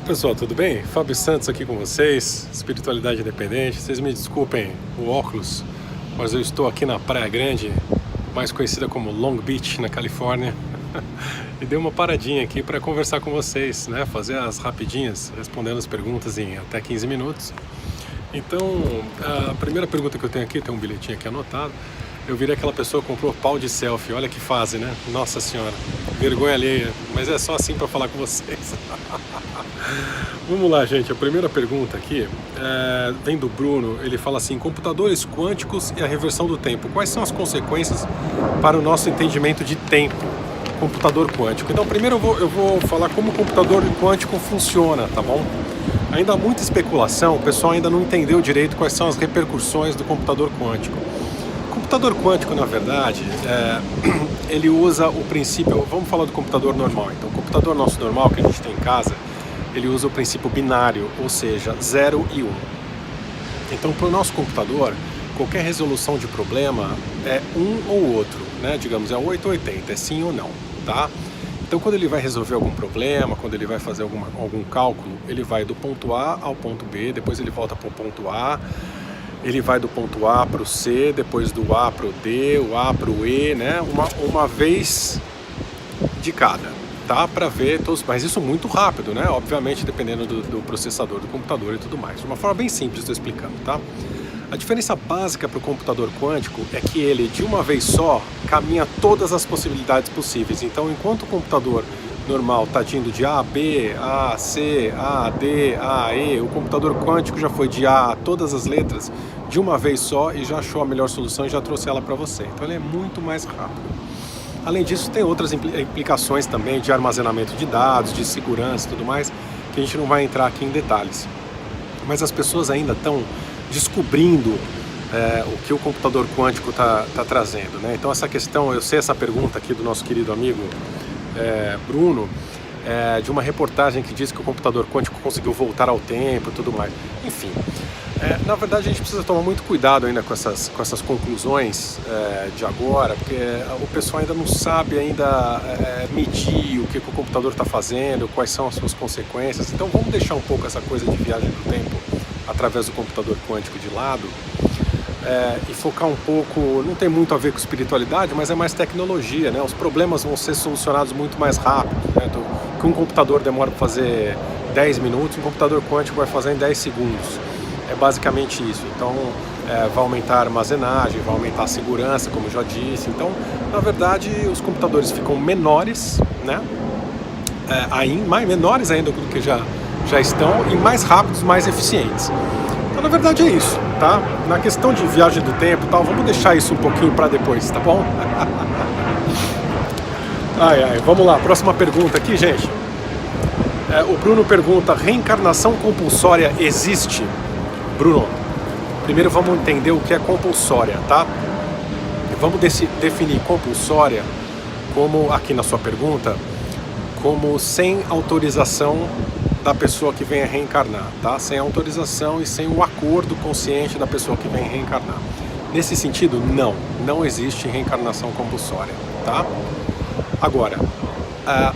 Pessoal, tudo bem? Fábio Santos aqui com vocês, Espiritualidade Independente. Vocês me desculpem o óculos, mas eu estou aqui na Praia Grande, mais conhecida como Long Beach, na Califórnia, e dei uma paradinha aqui para conversar com vocês, né? Fazer as rapidinhas, respondendo as perguntas em até 15 minutos. Então, a primeira pergunta que eu tenho aqui, tem um bilhetinho aqui anotado. Eu virei aquela pessoa que comprou pau de selfie, olha que fase, né? Nossa senhora, vergonha alheia, mas é só assim para falar com vocês. Vamos lá, gente, a primeira pergunta aqui vem do Bruno. Ele fala assim: computadores quânticos e a reversão do tempo, quais são as consequências para o nosso entendimento de tempo? Computador quântico. Então primeiro eu vou falar como o computador quântico funciona, tá bom? Ainda há muita especulação, o pessoal ainda não entendeu direito quais são as repercussões do computador quântico. O computador quântico, na verdade, ele usa o princípio. Vamos falar do computador normal. Então, o computador nosso normal que a gente tem em casa, ele usa o princípio binário, ou seja, 0 e 1. Então, para o nosso computador, qualquer resolução de problema é um ou outro, né? Digamos, é 8 ou 80, é sim ou não, tá? Então, quando ele vai resolver algum problema, quando ele vai fazer algum cálculo, ele vai do ponto A ao ponto B, depois ele volta para o ponto A, ele vai do ponto A para o C, depois do A para o D, o A para o E, né? Uma vez de cada, tá? Para ver todos, mas isso muito rápido, né? Obviamente, dependendo do processador do computador e tudo mais. De uma forma bem simples, estou explicando, tá? A diferença básica para o computador quântico é que ele, de uma vez só, caminha todas as possibilidades possíveis. Então, enquanto o computador normal está indo de A a B, A a C, A a D, A a E, o computador quântico já foi de A a todas as letras de uma vez só e já achou a melhor solução e já trouxe ela para você. Então, ele é muito mais rápido. Além disso, tem outras implicações também de armazenamento de dados, de segurança e tudo mais, que a gente não vai entrar aqui em detalhes. Mas as pessoas ainda estão descobrindo o que o computador quântico está trazendo, né? Então essa questão, eu sei essa pergunta aqui do nosso querido amigo Bruno, de uma reportagem que diz que o computador quântico conseguiu voltar ao tempo e tudo mais. Enfim, na verdade a gente precisa tomar muito cuidado ainda com essas conclusões de agora, porque o pessoal ainda não sabe medir o que o computador está fazendo, quais são as suas consequências. Então vamos deixar um pouco essa coisa de viagem do tempo através do computador quântico de lado e focar um pouco, não tem muito a ver com espiritualidade, mas é mais tecnologia, né? Os problemas vão ser solucionados muito mais rápido, né? Então, que um computador demora para fazer 10 minutos, um computador quântico vai fazer em 10 segundos. É basicamente isso. Então, vai aumentar a armazenagem, vai aumentar a segurança, como eu já disse. Então, na verdade, os computadores ficam menores, né? Menores ainda do que já estão, e mais rápidos, mais eficientes. Então, na verdade, é isso, tá? Na questão de viagem do tempo e tal, vamos deixar isso um pouquinho para depois, tá bom? Vamos lá, próxima pergunta aqui, gente. O Bruno pergunta: reencarnação compulsória existe? Bruno, primeiro vamos entender o que é compulsória, tá? Vamos definir compulsória como, aqui na sua pergunta, como sem autorização da pessoa que vem a reencarnar, tá? Sem autorização e sem o acordo consciente da pessoa que vem reencarnar. Nesse sentido, não existe reencarnação compulsória, tá? Agora,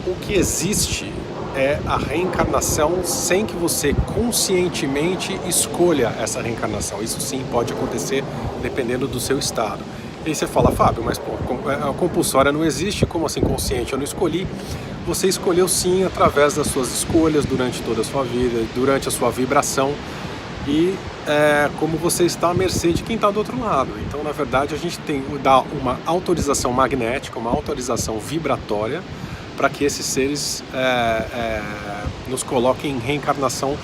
o que existe é a reencarnação sem que você conscientemente escolha essa reencarnação. Isso sim pode acontecer dependendo do seu estado. E aí você fala: Fábio, mas a compulsória não existe, como assim consciente? Eu não escolhi. Você escolheu sim através das suas escolhas durante toda a sua vida, durante a sua vibração, e como você está à mercê de quem está do outro lado. Então, na verdade, a gente dá uma autorização magnética, uma autorização vibratória para que esses seres nos coloquem em reencarnação.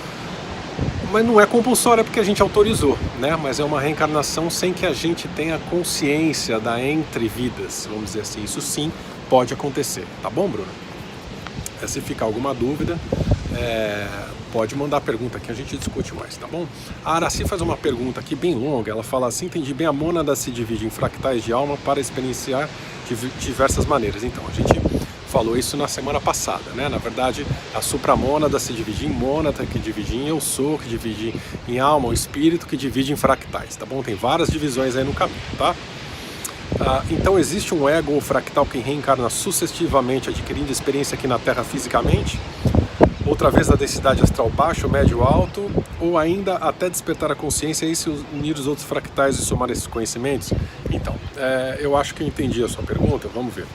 Mas não é compulsória porque a gente autorizou, né? Mas é uma reencarnação sem que a gente tenha consciência da entre-vidas, vamos dizer assim. Isso sim pode acontecer, tá bom, Bruno? Se ficar alguma dúvida, pode mandar pergunta aqui, a gente discute mais, tá bom? A Araci faz uma pergunta aqui bem longa. Ela fala assim: entendi bem, a mônada se divide em fractais de alma para experienciar de diversas maneiras. Então, a gente falou isso na semana passada, né? Na verdade, a supramônada se divide em mônada, que divide em eu sou, que divide em alma, o espírito, que divide em fractais, tá bom? Tem várias divisões aí no caminho, tá? Então existe um ego fractal que reencarna sucessivamente, adquirindo experiência aqui na Terra fisicamente? outra vez na densidade astral baixo, médio, alto, ou ainda até despertar a consciência e se unir os outros fractais e somar esses conhecimentos? Então, eu acho que eu entendi a sua pergunta, vamos ver.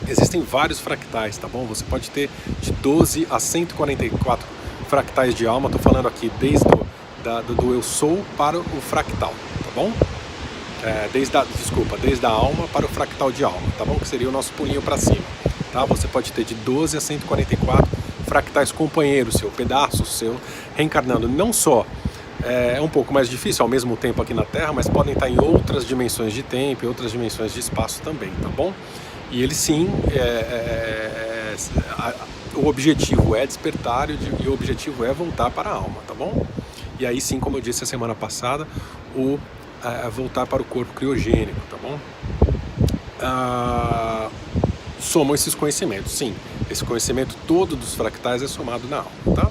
Existem vários fractais, tá bom? Você pode ter de 12 a 144 fractais de alma, estou falando aqui desde do eu sou para o fractal, tá bom? Desde a alma para o fractal de alma, tá bom? Que seria o nosso pulinho para cima, tá? Você pode ter de 12 a 144 fractais companheiros seu, pedaços seu, reencarnando não só é um pouco mais difícil ao mesmo tempo aqui na Terra, mas podem estar em outras dimensões de tempo e outras dimensões de espaço também, tá bom? E ele sim, o objetivo é despertar e o objetivo é voltar para a alma, tá bom? E aí sim, como eu disse a semana passada, voltar para o corpo criogênico, tá bom? Somam esses conhecimentos, sim. Esse conhecimento todo dos fractais é somado na alma, tá?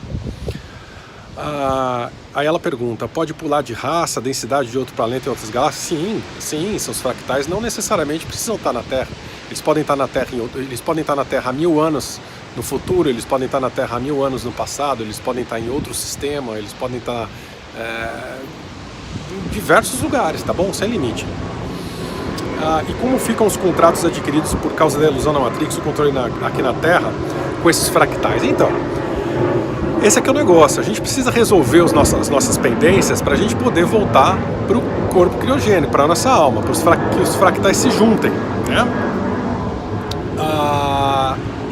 Aí ela pergunta, pode pular de raça, densidade de outro planeta e outras galáxias? Sim, sim, seus fractais não necessariamente precisam estar na Terra. Eles podem estar na Terra há 1000 anos no futuro, eles podem estar na Terra há 1000 anos no passado, eles podem estar em outro sistema, eles podem estar em diversos lugares, tá bom? Sem limite. E como ficam os contratos adquiridos por causa da ilusão na Matrix, o controle aqui na Terra, com esses fractais? Então, esse aqui é o negócio, a gente precisa resolver as nossas pendências para a gente poder voltar para o corpo criogênico, para a nossa alma, para que os fractais se juntem, né?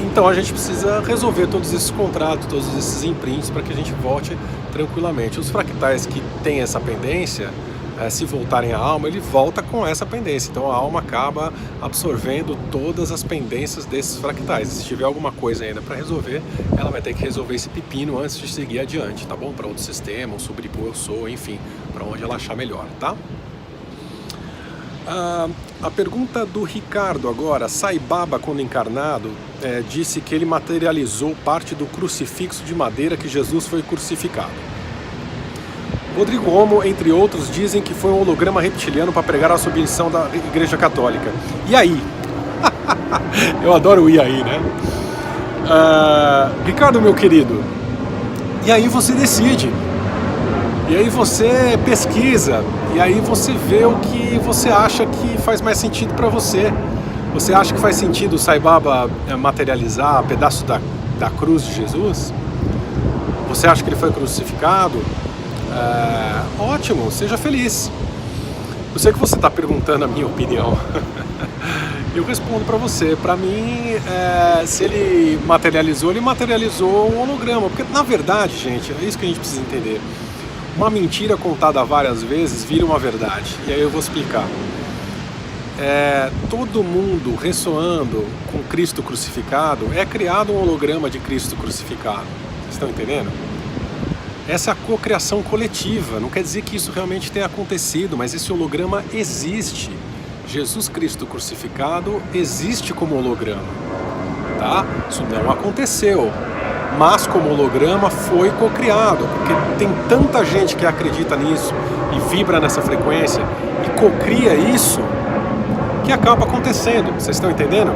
Então a gente precisa resolver todos esses contratos, todos esses imprints para que a gente volte tranquilamente. Os fractais que têm essa pendência, se voltarem à alma, ele volta com essa pendência. Então a alma acaba absorvendo todas as pendências desses fractais. Se tiver alguma coisa ainda para resolver, ela vai ter que resolver esse pepino antes de seguir adiante, tá bom? Para outro sistema, ou subir para o eu sou, enfim, para onde ela achar melhor, tá? A pergunta do Ricardo agora, Sai Baba, quando encarnado, disse que ele materializou parte do crucifixo de madeira que Jesus foi crucificado. Rodrigo Romo, entre outros, dizem que foi um holograma reptiliano para pregar a submissão da Igreja Católica. E aí? Eu adoro o e aí, né? Ricardo, meu querido, e aí você decide. E aí você pesquisa, e aí você vê o que você acha que faz mais sentido para você. Você acha que faz sentido o Sai Baba materializar pedaço da cruz de Jesus? Você acha que ele foi crucificado? Ótimo, seja feliz. Eu sei que você está perguntando a minha opinião. Eu respondo para você. Para mim, se ele materializou um holograma. Porque, na verdade, gente, é isso que a gente precisa entender. Uma mentira contada várias vezes vira uma verdade. E aí eu vou explicar. Todo mundo ressoando com Cristo crucificado, é criado um holograma de Cristo crucificado. Vocês estão entendendo? Essa é a cocriação coletiva. Não quer dizer que isso realmente tenha acontecido, mas esse holograma existe. Jesus Cristo crucificado existe como holograma. Tá? Isso não aconteceu. Mas como holograma foi cocriado, porque tem tanta gente que acredita nisso e vibra nessa frequência e cocria isso, que acaba acontecendo. Vocês estão entendendo?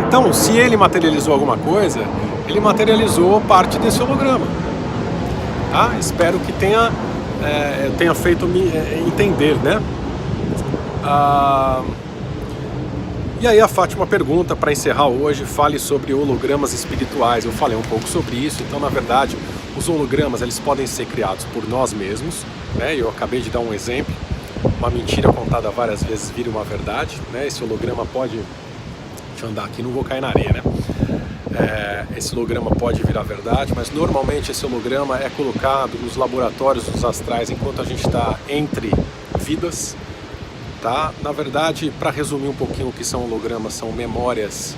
Então, se ele materializou alguma coisa, ele materializou parte desse holograma. Tá? Espero que tenha feito me entender, né? E aí a Fátima pergunta, para encerrar hoje, fale sobre hologramas espirituais. Eu falei um pouco sobre isso. Então, na verdade, os hologramas eles podem ser criados por nós mesmos, né? Eu acabei de dar um exemplo. Uma mentira contada várias vezes vira uma verdade, né? Esse holograma pode... Deixa eu andar aqui, não vou cair na areia, né? Esse holograma pode virar verdade, mas normalmente esse holograma é colocado nos laboratórios dos astrais enquanto a gente está entre vidas, tá? Na verdade, para resumir um pouquinho o que são hologramas, são memórias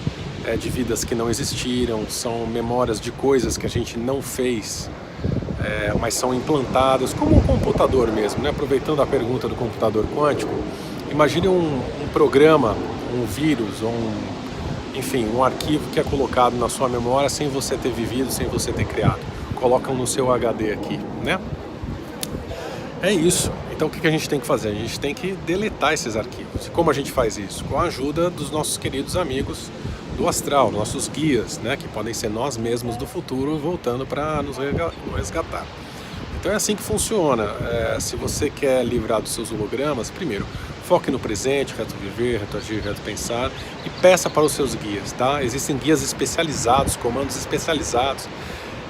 de vidas que não existiram, são memórias de coisas que a gente não fez, mas são implantadas, como um computador mesmo, né? Aproveitando a pergunta do computador quântico, imagine um programa, um vírus, enfim, um arquivo que é colocado na sua memória sem você ter vivido, sem você ter criado. Colocam no seu HD aqui, né? É isso. Então o que a gente tem que fazer? A gente tem que deletar esses arquivos. E como a gente faz isso? Com a ajuda dos nossos queridos amigos do astral, nossos guias, né, que podem ser nós mesmos do futuro voltando para nos resgatar. Então é assim que funciona. Se você quer livrar dos seus hologramas, primeiro, foque no presente, reto viver, reto agir, reto pensar, e peça para os seus guias, tá? Existem guias especializados, comandos especializados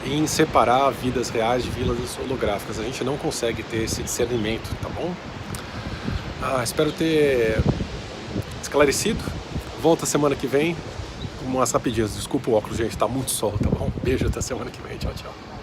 em separar vidas reais de vidas holográficas. A gente não consegue ter esse discernimento, tá bom? Espero ter esclarecido. Volta semana que vem com umas rapidinhas. Desculpa o óculos, gente, tá muito sol, tá bom? Beijo, até semana que vem. Tchau, tchau.